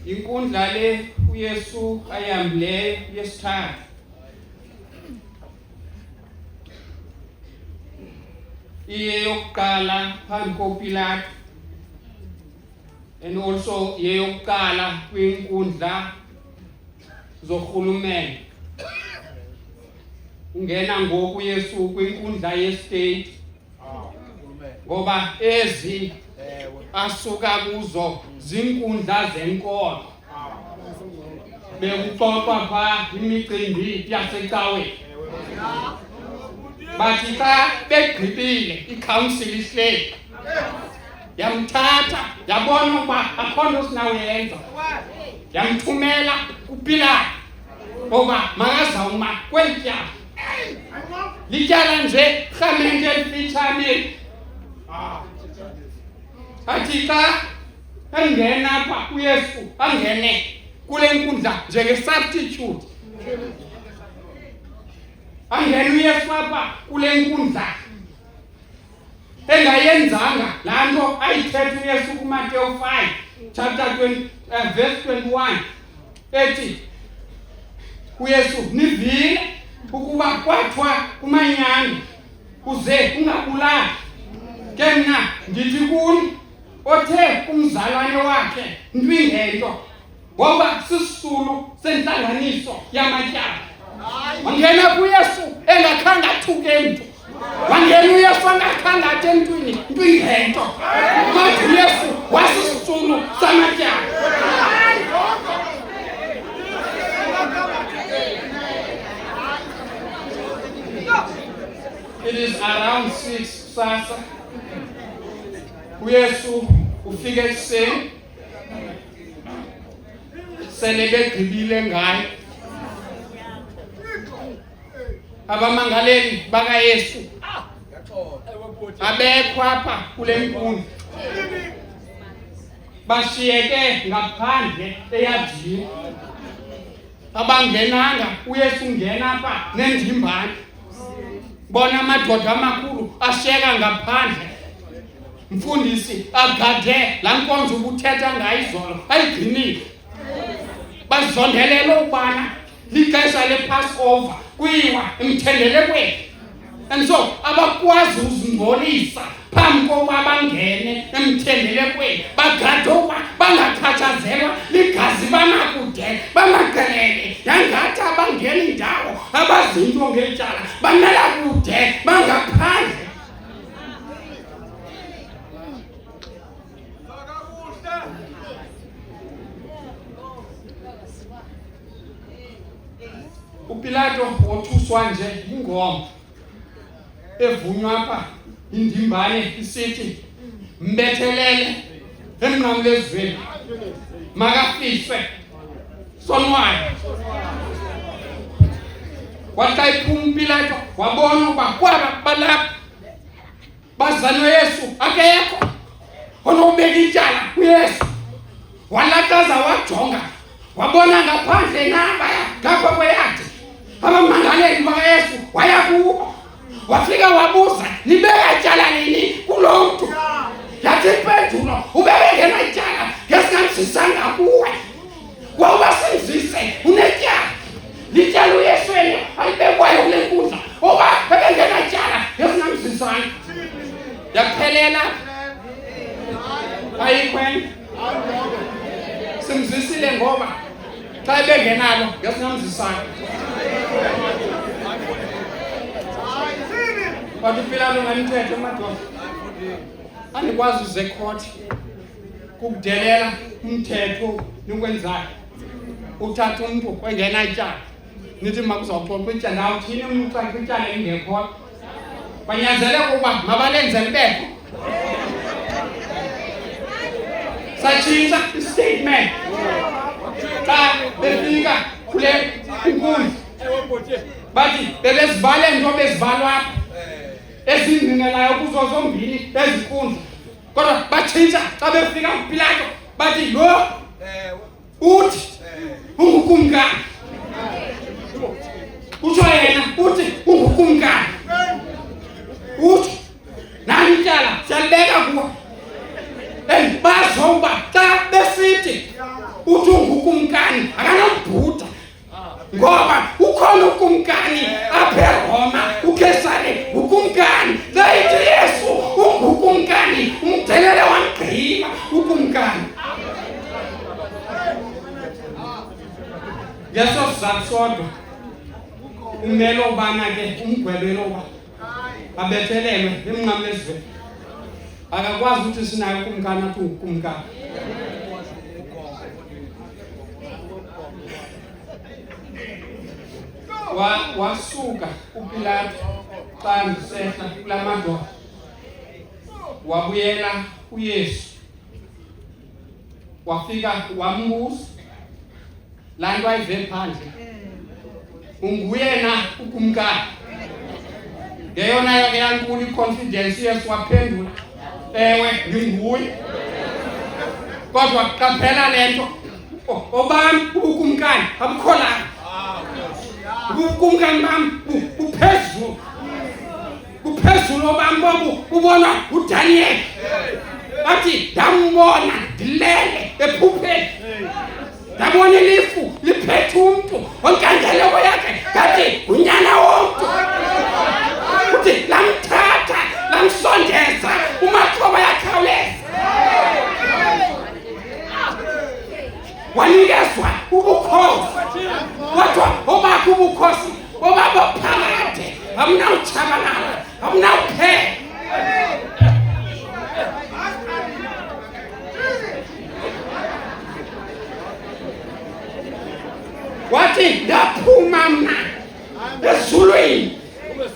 Inkundla le uYesu ayamle yesithathu. Iye yokuqala phambi koPilato and also iye yokuqala kwinkundla zohulumeni. Ungena ngoku uYesu kwinkundla yestate ngoba ezi asuka kuzo zinkundla zenkolo. Bekuxoxwa pha imicimbi yasecaweni. Bathi xa begqibile i-council ihleli yamthatha yabona ukuba akho nto sinawenza, yamthumela kuPilato ngoba makazawuma kweli tyala. Lityala nje rhamente elifitshane. Athi xa engena apha uYesu angene kule nkundla njenge-substitute. Angena uYesu apha kule nkundla engayenzanga laa nto ayithetha uYesu kuMateyu 5 chapter 20 verse 21 ethi uYesu nivile ukuba kwathiwa kumanyani kuze ungabulali. Ke mna ndithi kuni othe umzalwane wakhe ntwingento ngoba sisisulu sentlanganiso yamatyala. Wangena kuYesu engakhange athuke mntu. Wangena uYesu angakhange athi emntwini ntwingento. Mathi uYesu wasisisulu samatyala. It is around 6 sasa. uYesu ufike ekuseni sele begqibile ngaye. Abamangaleli bakaYesu abekho apha kule nkundla. Bashiyeke ngaphandle eyadini. Abangenanga uYesu ungena apha nendimbane. Bona amadoda amakhulu ashiyeka ngaphandle. Mfundisi agade laa nkonzo ubuthetha ngayo izolo ayigcinile. Bazondelele ukubana lixesha le-Passover kuyiwa emthendelekweni. And so abakwazi uzingcolisa phambi kokuba bangene emthendelekweni. Bagade ukuba bangachatshazelwa ligazi banakude bamaqelele. Yangathi abangena indawo abazinto ngetyala bamela kude bangaphandle. uPilato wothuswa nje ingoma evunywa apha indimbane isithi mbethelele emnqamlezweni makafiswe sonwayo. Waxa iphuma uPilato wabona ukuba kwaba balapha bazana uYesu akekho onobeka ityala kuYesu. Walakaza wajonga wabona ngaphandle nabaya ngapha kweyadi abamangaleli bakaYesu waya kubo. Wafika wabuza nibeka ityala nini kulo mntu. Yathi impendulo ubebengena ityala ngesingamzisanga kuwe wawuba simzise unetyala. Lityala uYesu elo alibekwayo kule nkundla oba bebengena ityala ngesingamzisanga. Yaphelela ayikhwena simzisile ngoba xa bengenalo ngesingamzisanga. But uPilato ngamthetho madoda andikwazi uze court kukudelela umthetho nikwenzayo. Uthatha umuntu ongena ityala nithi makuzawuxoxwa ityala nawo thini umuntu xa kwityala ingekho. Banyanzeleka ukuba mabalenze libekho. Satshintsha istatement xa befika kule inkundla bathi bebezivale nto bezivalwa apha ezingqinelayo kuzo zombini ezinkundla. Kodwa batshintsha xa befika kuPilato bathi lo uthi ungukumkani. Utsho yena uthi ungukumkani. sodwa umelo ubana ke umgwebelo uba abethelelwe emnqamlezweni akakwazi ukuthi sinayo kumkani athi ukumkani. Wasuka uPilato xa ndisehla kula madoda wabuyela uYesu wafika wambuza laa nto ayive phandle, unguye na ukumkani? Ngeyona yakhe yankulu i-confidence Yesu waphendula, ewe ndinguye. Kodwa qaphela le nto, obam ubukumkani abukho lapha. Ubukumkani bam buphezulu. Buphezulu obam bobu ubona uDaniel. Athi ndambona ndilele ephupheni. Ndabona ilifu liphethe umntu onkangeleko yakhe ngathi unyana womntu. Uthi lamthatha lamsondeza umathoba yakhawuleza. Wanikezwa ubukhosi. Kodwa obakho ubukhosi obabophakade amnawutshabalala amnawuphela. Wathi ndaphuma mna ezulwini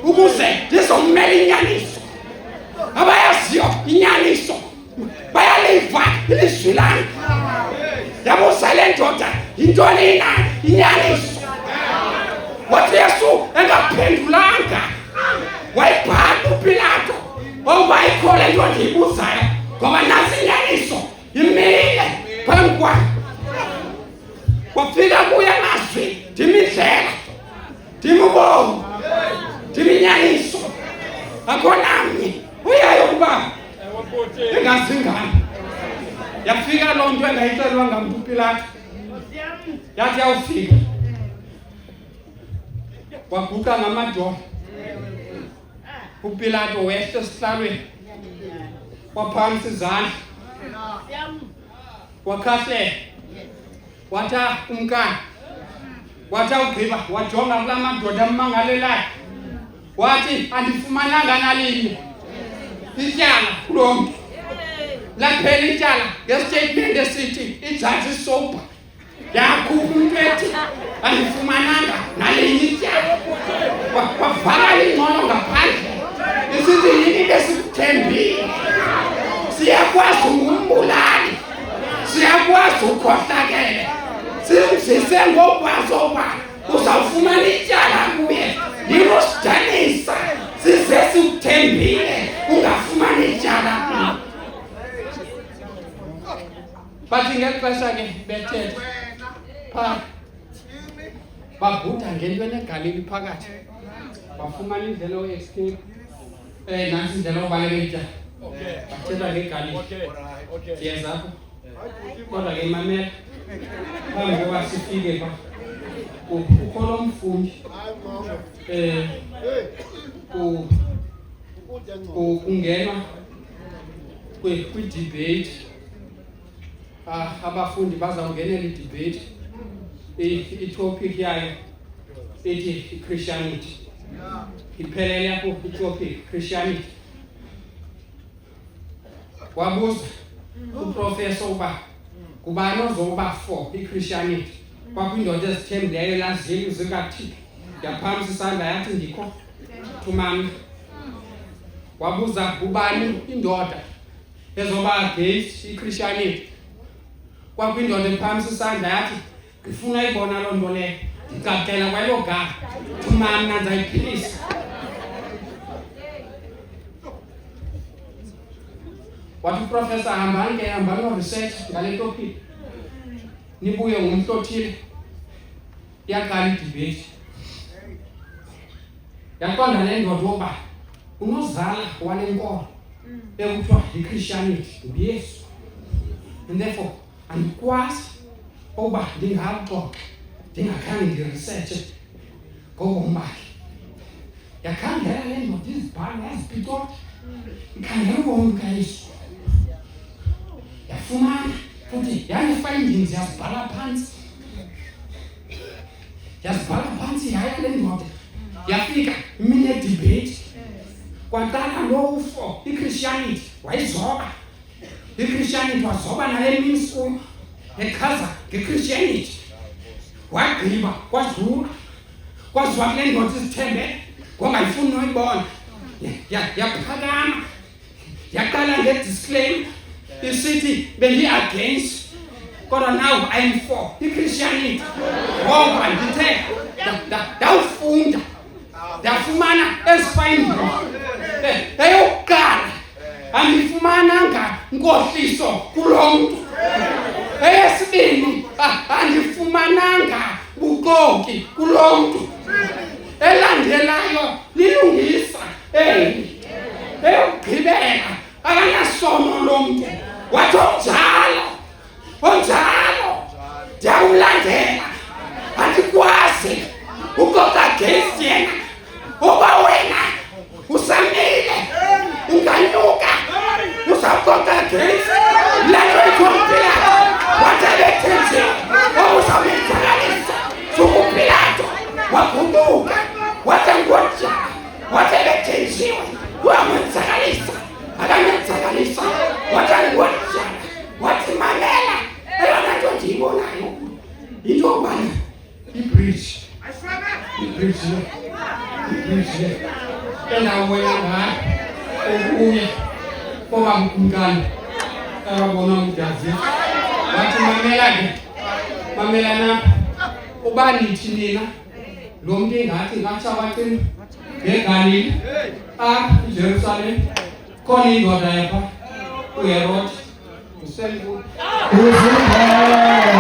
ukuze ndizomela inyaniso. Abayaziyo inyaniso bayaliva ilizwi lami. Yabuza le ndoda yintoni na inyaniso. Wathi Yesu engaphendulanga wayibhala uPilato oba ikho le nto ndiyibuzayo ngoba nasi inyaniso imile phambi kwakhe. Wafika kuye amazwi ndimindlela ndimubomi ndiminyaniso akho namnye uyayo ukuba engazingani. Yafika loo nto engayixelwanga mntu uPilato, yathi yawufika waguqa ngamadoda. uPilato wehla esihlalweni waphamisa izandla wakhahlela wathi kumkani. Wathi awugqiba wajonga kulaa madoda ammangalelayo wathi andifumananga nalinye ityala kuloo mntu. Laphela ityala ngestatement esithi ijaji isobha yakhupha umntu ethi andifumananga nalinye ityala. Wavala ingxolo ngaphandle isithi yini besikuthembile. Siyakwazi ungumbulali, siyakwazi ukhohlakele, simzise ngokwazo uba uzawufumana ityala kuye. Yinosidanisa size sikuthembile ungafumani ityala kuye. Bathi ngexesha ke bethetha phaa babhuda ngento enegaleli phakathi bafumana indlela oescape. Nantsi indlela obaleka ityala bathetha ngegaleli. Yes apho kodwa ke mamela phambi koba sifike pha kukho lo mfundi kungenwa kwi-debate. Abafundi bazawungenela i-debate. I-topic yayo ithi Christianity. Iphelele apho i-topic Christianity. Wabuza uprofessor uba kubani ozoba for i-Christianity. Kwakwindoda ezithembileyo laziyo zikaThixo. Yaphamisa isandla yathi ndikho thumama. Wabuza ubani indoda ezoba against i-Christianity. Kwakwindoda ephamisa isandla yathi ngifuna ibona loo nto leyo. Ndicacela kwelo gama thumama ndizayiphilisa. Wathi uprofessor hambani no-research ngale topic. Nibuye ngumhla othile yaqala idebate. Yaqonda le ndoda uba unozala wale nkolo ekuthiwa yi-Christianity nguYesu. And therefore andikwazi uba ndingawuxoxa ndingakhange ndiresearche ngobomi bakhe. Yakhangela le ndoda izibhalo yazipitota ikhangela ubomi bukaYesu. Yafumana futhi yane-findings yazibhala phantsi. yazibhala phansi yaya le ndoda yafika imini yedebate kwaqala lo ufo iChristianity wayizoba iChristianity wazoba nale mini school echaza ngeChristianity wagqiba kwazula kwaziwa kule ndoda izithembe ngoba ayifuni noyibona yaphakama yaqala ngedisclaimer isithi bengi-against kodwa now I am for iChristianity ngoba ndithe ndawufunda ndafumana ezifayindini eyokuqala andifumananga nkohliso kulo mntu eyesibini andifumananga buxoki kulo mntu elandelayo lilungisa eli eyokugqibela akanasono lo mntu wathi onjalo ndiyawulandela andikwazi ukota against yena uba wena usamile unganyuka uzawukota against lanto ikompila watebethenziwe uzawumenzakalisa sukupilato wagunduka watengoja watebethenziwe uyamenzakalisa akamenzakalisa watengoja wathi mamela eyona nto ndiyibonayo into yobana ibridge endaweni ngayo ukuye koba mkumkani abona umdazi wathi mamela napha uba nithi nina lo muntu engathi ngathi abacimbi ngeGalili apha eJerusalem khona indoda yapha uHerod uSelfu